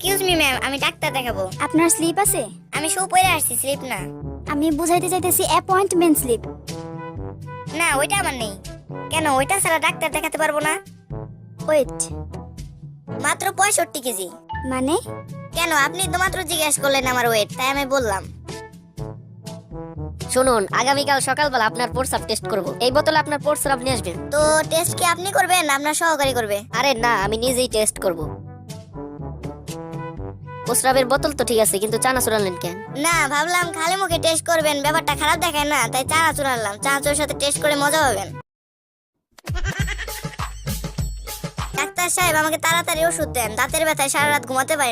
Excuse me ma'am, আমি doctor দেখাবো। আপনার স্লিপ আছে? আমি শু পরে আসছি, স্লিপ না। আমি বুঝাইতে চাইতেছি অ্যাপয়েন্টমেন্ট স্লিপ। না, ওইটা আমার নেই। কেন, ওইটা ছাড়া ডাক্তার দেখাতে পারবো না? ওয়েট, মাত্র 65 কেজি। মানে? কেন, আপনি তো মাত্র জিজ্ঞেস করলেন আমার ওয়েট, তাই আমি বললাম। শুনুন, আগামীকাল সকালবেলা আপনার প্রস্রাব টেস্ট করব। এই বোতলে আপনার প্রস্রাব নিয়ে আসবেন। তো টেস্ট কি আপনি করবেন না আপনার সহকারী করবে? আরে না, আমি নিজেই টেস্ট করব। প্রস্রাবের বোতল তো ঠিক আছে, কিন্তু চানাচুর আনলেন কেন? না, ভাবলাম খালি মুখে টেস্ট করবেন, ব্যাপারটা খারাপ দেখায় না, তাই চানাচুর আনলাম। চানাচুরের সাথে টেস্ট করে মজা পাবেন। ডাক্তার সাহেব, আমাকে তাড়াতাড়ি ওষুধ দেন, দাঁতের ব্যথায় সারা রাত ঘুমাতে পারি না।